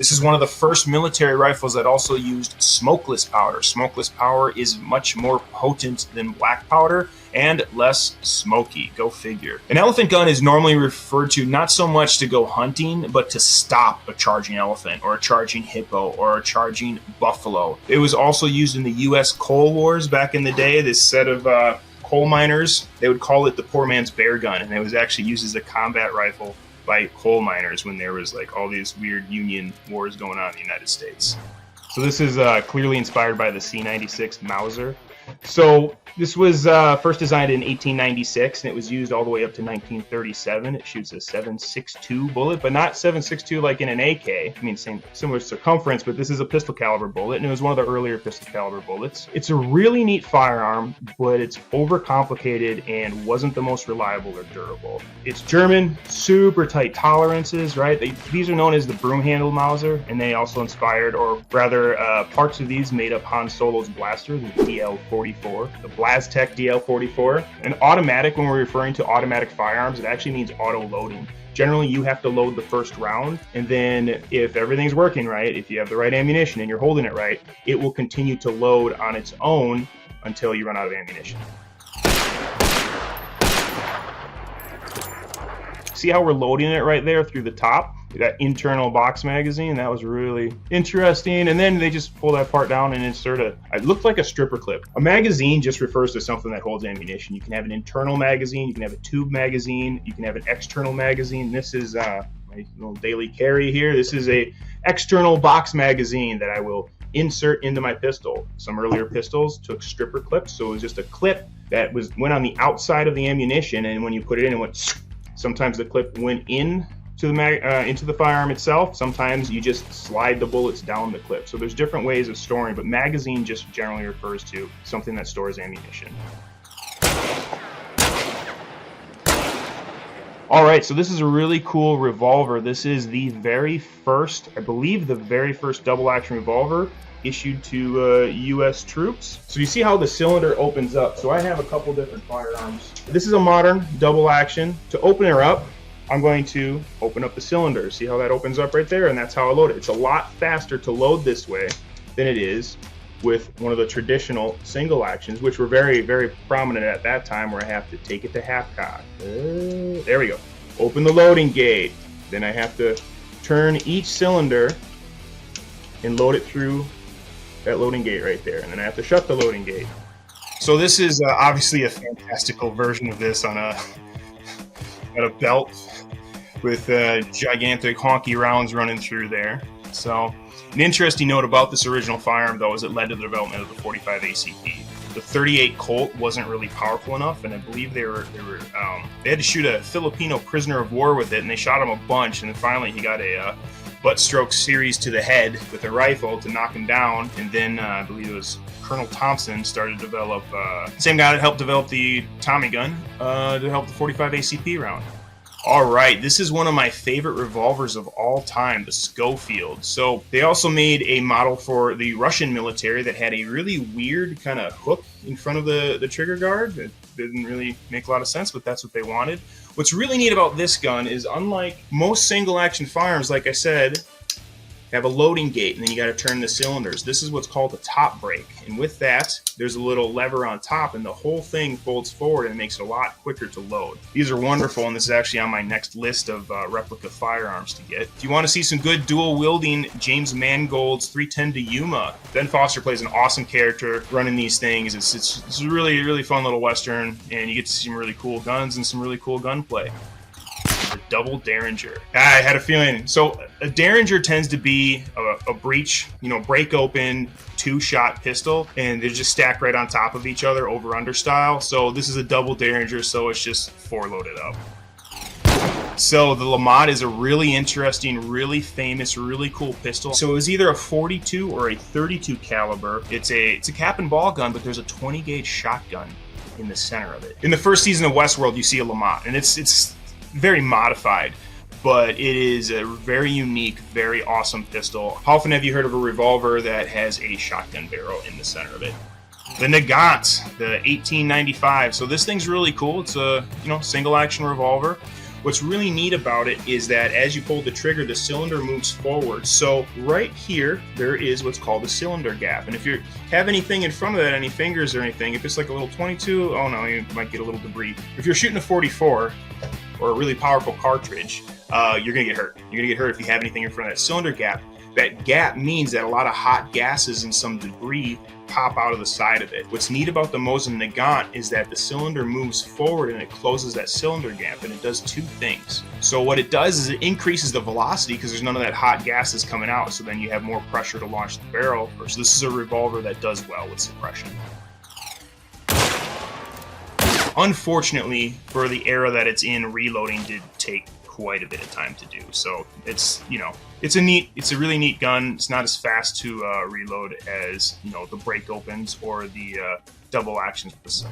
This is one of the first military rifles that also used smokeless powder. Smokeless powder is much more potent than black powder and less smoky. Go figure. An elephant gun is normally referred to not so much to go hunting, but to stop a charging elephant or a charging hippo or a charging buffalo. It was also used in the U.S. Coal Wars back in the day. This set of coal miners, they would call it the poor man's bear gun, and it was actually used as a combat rifle by coal miners when there was like all these weird union wars going on in the United States. So this is clearly inspired by the C96 Mauser. So this was first designed in 1896, and it was used all the way up to 1937. It shoots a 7.62 bullet, but not 7.62 like in an AK. I mean, similar circumference, but this is a pistol caliber bullet, and it was one of the earlier pistol caliber bullets. It's a really neat firearm, but it's overcomplicated and wasn't the most reliable or durable. It's German, super tight tolerances, right? These are known as the broom handle Mauser, and they also inspired, or rather, parts of these made up Han Solo's blaster, the DL-44, the Blastech DL-44. An automatic, when we're referring to automatic firearms, it actually means auto loading. Generally, you have to load the first round, and then if everything's working right, if you have the right ammunition and you're holding it right, it will continue to load on its own until you run out of ammunition. See how we're loading it right there through the top? That internal box magazine, that was really interesting. And then they just pull that part down and insert it looked like a stripper clip. A magazine just refers to something that holds ammunition. You can have an internal magazine, you can have a tube magazine, you can have an external magazine. This is my little daily carry here. This is a external box magazine that I will insert into my pistol. Some earlier pistols took stripper clips, so it was just a clip that went on the outside of the ammunition, and when you put it in, it went. Sometimes the clip went into the firearm itself. Sometimes you just slide the bullets down the clip. So there's different ways of storing, but magazine just generally refers to something that stores ammunition. All right, so this is a really cool revolver. This is the very first, I believe the very first double action revolver issued to U.S. troops. So you see how the cylinder opens up. So I have a couple different firearms. This is a modern double action. To open her up, I'm going to open up the cylinder. See how that opens up right there? And that's how I load it. It's a lot faster to load this way than it is with one of the traditional single actions, which were very, very prominent at that time, where I have to take it to half cock. There we go. Open the loading gate. Then I have to turn each cylinder and load it through that loading gate right there. And then I have to shut the loading gate. So this is obviously a fantastical version of this on a belt with gigantic honky rounds running through there. So an interesting note about this original firearm, though, is it led to the development of the 45 ACP. The 38 Colt wasn't really powerful enough, and I believe they had to shoot a Filipino prisoner of war with it, and they shot him a bunch, and then finally he got a butt stroke series to the head with a rifle to knock him down, and then I believe it was Colonel Thompson started to develop, same guy that helped develop the Tommy gun, to help the 45 ACP round. All right, this is one of my favorite revolvers of all time, the Schofield. So they also made a model for the Russian military that had a really weird kind of hook in front of the trigger guard. It didn't really make a lot of sense, but that's what they wanted. What's really neat about this gun is, unlike most single action firearms, like I said, have a loading gate, and then you got to turn the cylinders. This is what's called a top brake, and with that, there's a little lever on top, and the whole thing folds forward and makes it a lot quicker to load. These are wonderful, and this is actually on my next list of replica firearms to get. If you want to see some good dual wielding, James Mangold's 310 to Yuma. Ben Foster plays an awesome character running these things. It's a really, really fun little Western, and you get to see some really cool guns and some really cool gunplay. The double Derringer. I had a feeling. So a Derringer tends to be a breech, break open, two-shot pistol, and they're just stacked right on top of each other, over-under style. So this is a double Derringer, so it's just four loaded up. So the Lamont is a really interesting, really famous, really cool pistol. So it was either a 42 or a 32 caliber. It's a cap and ball gun, but there's a 20 gauge shotgun in the center of it. In the first season of Westworld, you see a Lamont, and it's very modified, but it is a very unique, very awesome pistol. How often have you heard of a revolver that has a shotgun barrel in the center of it? The Nagant, the 1895. So this thing's really cool. It's a single action revolver. What's really neat about it is that as you pull the trigger, the cylinder moves forward. So right here, there is what's called a cylinder gap. And if you have anything in front of that, any fingers or anything, if it's like a little 22, oh no, you might get a little debris. If you're shooting a 44 or a really powerful cartridge, you're gonna get hurt. You're gonna get hurt if you have anything in front of that cylinder gap. That gap means that a lot of hot gases and some debris pop out of the side of it. What's neat about the Mosin Nagant is that the cylinder moves forward and it closes that cylinder gap, and it does two things. So what it does is it increases the velocity because there's none of that hot gases coming out, so then you have more pressure to launch the barrel. So this is a revolver that does well with suppression. Unfortunately, for the era that it's in, reloading did take quite a bit of time to do. So it's, you know, it's a really neat gun. It's not as fast to reload as, you know, the break opens or the double actions.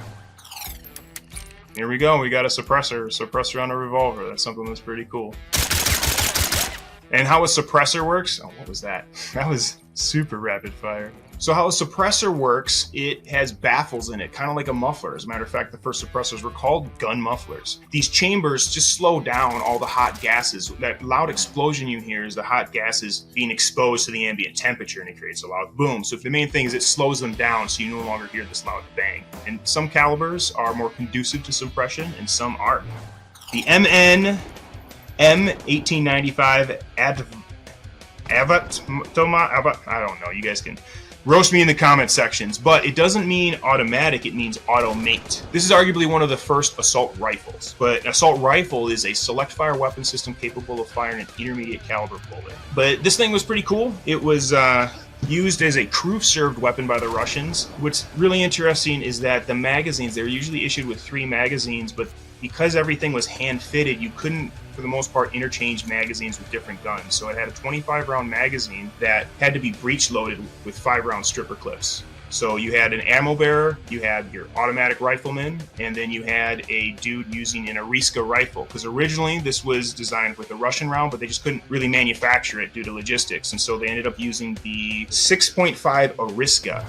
Here we go. We got a suppressor on a revolver. That's something that's pretty cool. And how a suppressor works? Oh, what was that? That was super rapid fire. So how a suppressor works, it has baffles in it, kind of like a muffler. As a matter of fact, the first suppressors were called gun mufflers. These chambers just slow down all the hot gases. That loud explosion you hear is the hot gases being exposed to the ambient temperature, and it creates a loud boom. So the main thing is it slows them down so you no longer hear this loud bang. And some calibers are more conducive to suppression and some aren't. The MN M1895 Avatoma, I don't know, you guys can roast me in the comment sections, but it doesn't mean automatic, it means automate. This is arguably one of the first assault rifles, but an assault rifle is a select fire weapon system capable of firing an intermediate caliber bullet. But this thing was pretty cool. It was used as a crew-served weapon by the Russians. What's really interesting is that the magazines, they were usually issued with 3 magazines, but because everything was hand-fitted, you couldn't, for the most part, interchange magazines with different guns. So it had a 25-round magazine that had to be breech-loaded with 5-round stripper clips. So you had an ammo bearer, you had your automatic rifleman, and then you had a dude using an Ariska rifle. Because originally this was designed with a Russian round, but they just couldn't really manufacture it due to logistics. And so they ended up using the 6.5 Ariska.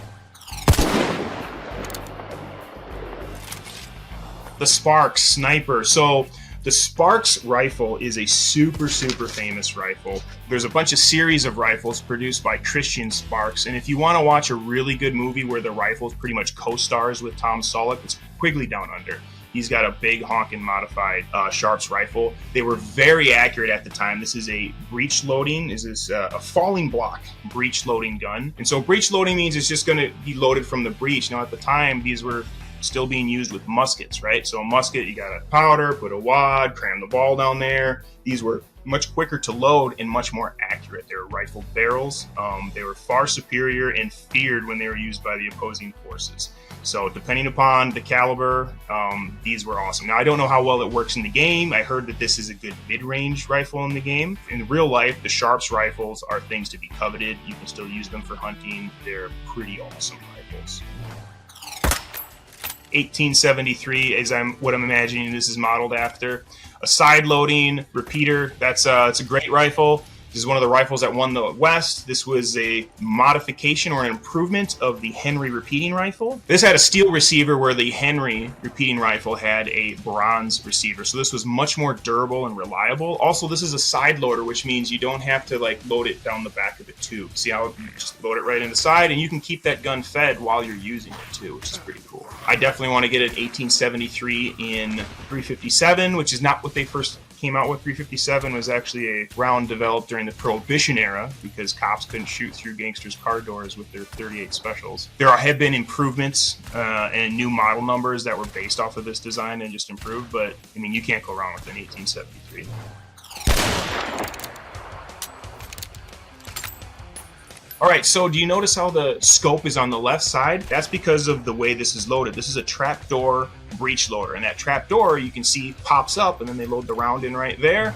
The Sparks Sniper. So the Sparks rifle is a super famous rifle. There's a bunch of series of rifles produced by Christian Sparks, and if you want to watch a really good movie where the rifle pretty much co-stars with Tom Selleck, it's Quigley Down Under. He's got a big honkin' modified Sharps rifle. They were very accurate at the time. This is a breech loading. This is a falling block breech loading gun. And so breech loading means it's just going to be loaded from the breech. Now at the time, these were still being used with muskets, right? So a musket, you got a powder, put a wad, cram the ball down there. These were much quicker to load and much more accurate. They were rifled barrels. They were far superior and feared when they were used by the opposing forces. So depending upon the caliber, these were awesome. Now I don't know how well it works in the game. I heard that this is a good mid-range rifle in the game. In real life, the Sharps rifles are things to be coveted. You can still use them for hunting. They're pretty awesome rifles. 1873 is what I'm imagining this is modeled after. A side-loading repeater. That's it's a great rifle. This is one of the rifles that won the West. This was a modification or an improvement of the Henry repeating rifle. This had a steel receiver where the Henry repeating rifle had a bronze receiver. So this was much more durable and reliable. Also, this is a side loader, which means you don't have to like load it down the back of the tube. See how you just load it right in the side, and you can keep that gun fed while you're using it too, which is pretty cool. I definitely want to get an 1873 in 357, which is not what they first came out with. 357 was actually a round developed during the Prohibition era because cops couldn't shoot through gangsters' car doors with their 38 specials. There have been improvements and new model numbers that were based off of this design and just improved, but I mean, you can't go wrong with an 1873. All right, so do you notice how the scope is on the left side? That's because of the way this is loaded. This is a trapdoor breech loader, and that trapdoor you can see pops up, and then they load the round in right there.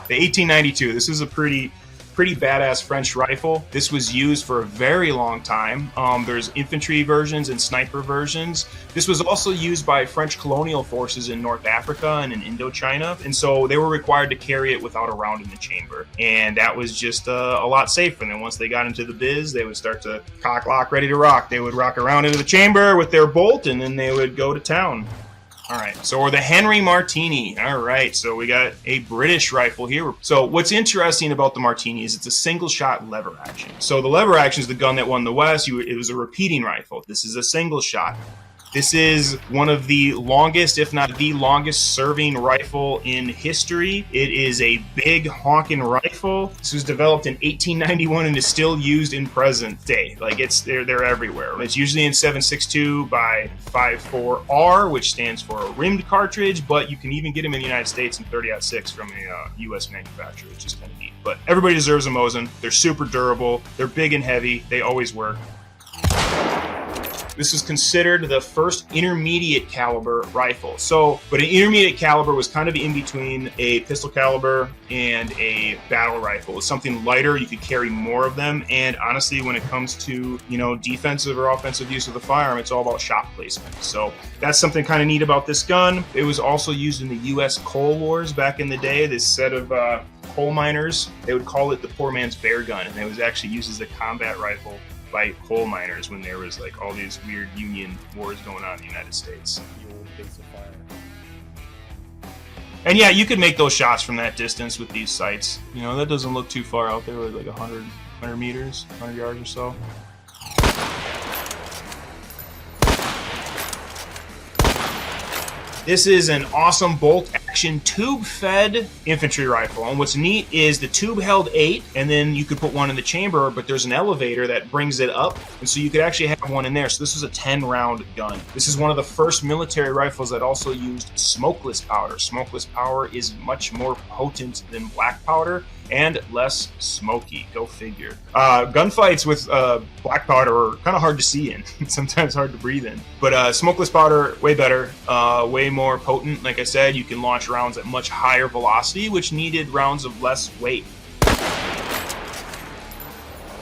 The 1892, this is a pretty badass French rifle. This was used for a very long time. There's infantry versions and sniper versions. This was also used by French colonial forces in North Africa and in Indochina, and so they were required to carry it without a round in the chamber, and that was just a lot safer. And then once they got into the biz, they would start to cock, lock, ready to rock. They would rock around into the chamber with their bolt, and then they would go to town. All right, so we're the Henry Martini. All right, so we got a British rifle here. So what's interesting about the Martini is it's a single shot lever action. So the lever action is the gun that won the West. It was a repeating rifle. This is a single shot. This is one of the longest, if not the longest, serving rifle in history. It is a big honking rifle. This was developed in 1891 and is still used in present day. Like they're everywhere. It's usually in 7.62 by 5.4R, which stands for a rimmed cartridge, but you can even get them in the United States in 30-06 from a U.S. manufacturer, which is kind of neat. But everybody deserves a Mosin. They're super durable. They're big and heavy. They always work. This is considered the first intermediate caliber rifle. But an intermediate caliber was kind of in between a pistol caliber and a battle rifle. It's something lighter, you could carry more of them, and honestly, when it comes to, defensive or offensive use of the firearm, it's all about shot placement. So that's something kind of neat about this gun. It was also used in the U.S. Coal Wars back in the day. This set of coal miners, they would call it the poor man's bear gun, and it was actually used as a combat rifle by coal miners when there was like all these weird union wars going on in the United States. The old base of fire. And yeah, you could make those shots from that distance with these sights. That doesn't look too far out there, with like 100 meters, 100 yards or so. This is an awesome bolt-action tube-fed infantry rifle. And what's neat is the tube held 8, and then you could put one in the chamber, but there's an elevator that brings it up, and so you could actually have one in there. So this was a 10-round gun. This is one of the first military rifles that also used smokeless powder. Smokeless powder is much more potent than black powder and less smoky. Go figure. Gunfights with black powder are kind of hard to see in. Sometimes hard to breathe in. But smokeless powder, way better, way more potent. Like I said, you can launch rounds at much higher velocity, which needed rounds of less weight.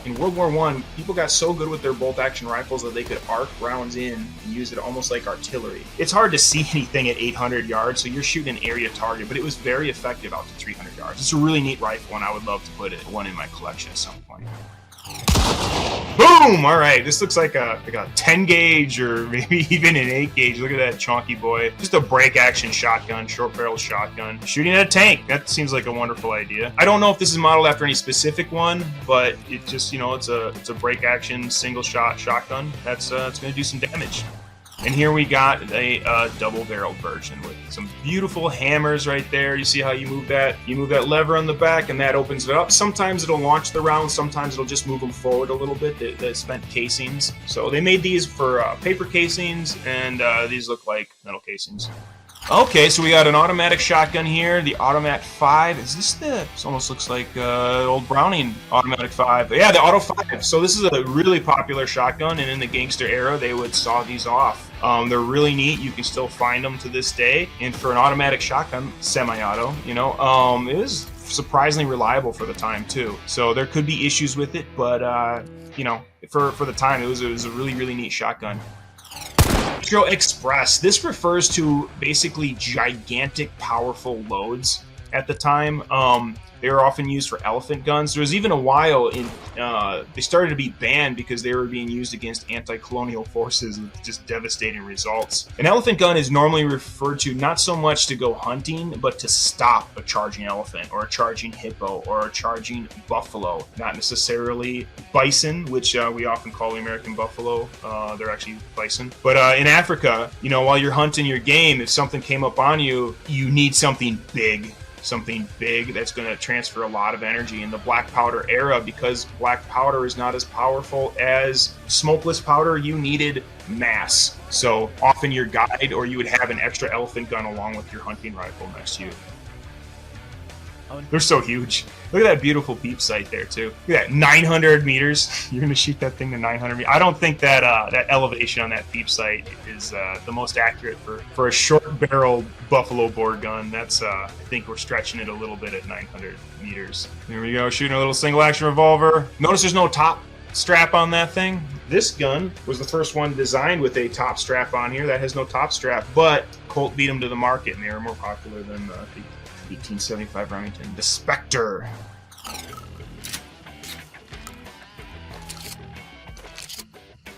In World War I, people got so good with their bolt-action rifles that they could arc rounds in and use it almost like artillery. It's hard to see anything at 800 yards, so you're shooting an area target, but it was very effective out to 300 yards. It's a really neat rifle, and I would love to put one in my collection at some point. Boom! All right, this looks like a 10 gauge or maybe even an 8 gauge. Look at that chonky boy. Just a break action shotgun, short barrel shotgun. Shooting at a tank. That seems like a wonderful idea. I don't know if this is modeled after any specific one, but it just, it's a break action single shot shotgun. It's gonna do some damage. And here we got a double-barreled version with some beautiful hammers right there. You see how you move that? You move that lever on the back, and that opens it up. Sometimes it'll launch the round. Sometimes it'll just move them forward a little bit. The spent casings. So they made these for paper casings, and these look like metal casings. Okay, so we got an automatic shotgun here, the Automat 5. Is this this almost looks like old Browning Automatic 5. Yeah, the Auto 5. So this is a really popular shotgun, and in the gangster era, they would saw these off. They're really neat. You can still find them to this day. And for an automatic shotgun, semi-auto, it is surprisingly reliable for the time, too. So there could be issues with it, but, for the time, it was a really, really neat shotgun. Nitro Express. This refers to basically gigantic, powerful loads at the time. They were often used for elephant guns. There was even a while they started to be banned because they were being used against anti-colonial forces with just devastating results. An elephant gun is normally referred to not so much to go hunting, but to stop a charging elephant or a charging hippo or a charging buffalo. Not necessarily bison, which we often call the American buffalo. They're actually bison. But in Africa, while you're hunting your game, if something came up on you, you need something big. Something big that's going to transfer a lot of energy. In the black powder era, because black powder is not as powerful as smokeless powder, you needed mass. So often your guide, or you would have an extra elephant gun along with your hunting rifle next to you. They're so huge. Look at that beautiful peep sight there too. Look at that, 900 meters. You're gonna shoot that thing to 900 meters. I don't think that that elevation on that peep sight is the most accurate for a short-barreled buffalo bore gun. That's I think we're stretching it a little bit at 900 meters. Here we go, shooting a little single-action revolver. Notice there's no top strap on that thing. This gun was the first one designed with a top strap on here. That has no top strap, but Colt beat them to the market, and they were more popular than the 1875 Remington. The SPECTER.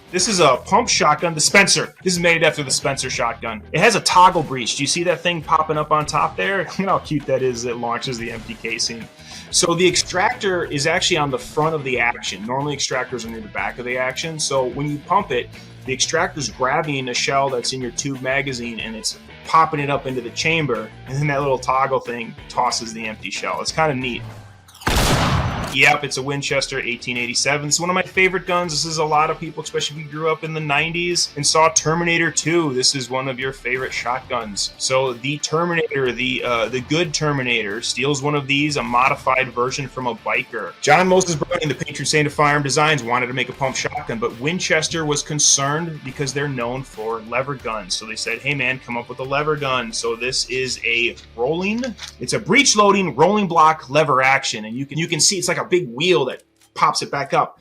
This is a pump shotgun, the Spencer. This is made after the Spencer shotgun. It has a toggle breech. Do you see that thing popping up on top there? Look how cute that is. It launches the empty casing. So the extractor is actually on the front of the action. Normally extractors are near the back of the action. So when you pump it, the extractor's grabbing a shell that's in your tube magazine and it's popping it up into the chamber. And then that little toggle thing tosses the empty shell. It's kind of neat. Yep, it's a Winchester 1887. It's one of my favorite guns. This is a lot of people, especially if you grew up in the 90s and saw Terminator 2. This is one of your favorite shotguns. So the Terminator, the good Terminator, steals one of these, a modified version from a biker. John Moses Browning, the patron saint of firearm designs, wanted to make a pump shotgun, but Winchester was concerned because they're known for lever guns. So they said, hey man, come up with a lever gun. So this is a it's a breech loading rolling block lever action, and you can see it's like a big wheel that pops it back up.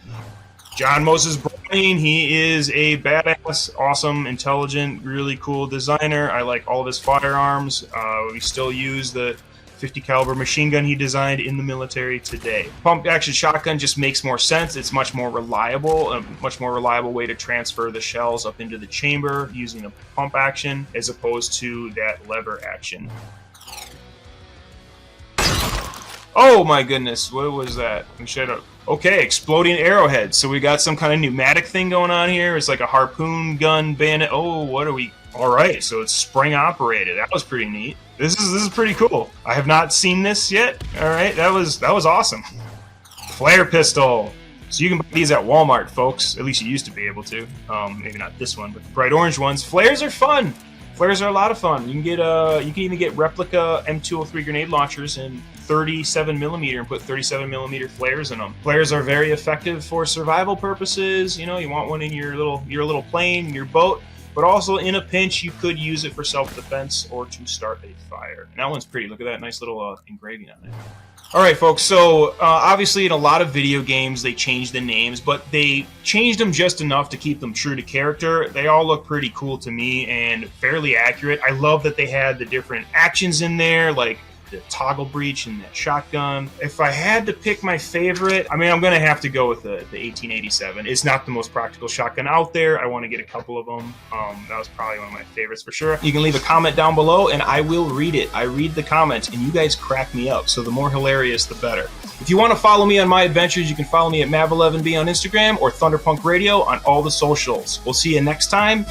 John Moses Browning, he is a badass, awesome, intelligent, really cool designer. I like all of his firearms. We still use the 50 caliber machine gun he designed in the military today. Pump action shotgun just makes more sense. It's much more reliable, a much more reliable way to transfer the shells up into the chamber using a pump action as opposed to that lever action. Oh my goodness, what was that? Shut up. Okay, exploding arrowheads. So we got some kind of pneumatic thing going on here. It's like a harpoon gun bayonet. Oh, what are we? All right, so it's spring operated. That was pretty neat. This is pretty cool. I have not seen this yet. All right, that was awesome. Flare pistol. So you can buy these at Walmart, folks. At least you used to be able to. Maybe not this one, but the bright orange ones. Flares are fun. Flares are a lot of fun. You can get you can even get replica M203 grenade launchers in 37mm and put 37mm flares in them. Flares are very effective for survival purposes. You know, you want one in your little plane, your boat, but also in a pinch you could use it for self-defense or to start a fire. And that one's pretty. Look at that nice little engraving on it. Alright folks, so obviously in a lot of video games they changed the names, but they changed them just enough to keep them true to character. They all look pretty cool to me and fairly accurate. I love that they had the different actions in there, like the toggle breech and that shotgun. If I had to pick my favorite, I mean, I'm gonna have to go with the 1887. It's not the most practical shotgun out there. I want to get a couple of them. That was probably one of my favorites for sure. You can leave a comment down below and I will read it. I read the comments and you guys crack me up, so the more hilarious the better. If you want to follow me on my adventures, you can follow me at Mav11B on Instagram or Thunderpunk Radio on all the socials. We'll see you next time.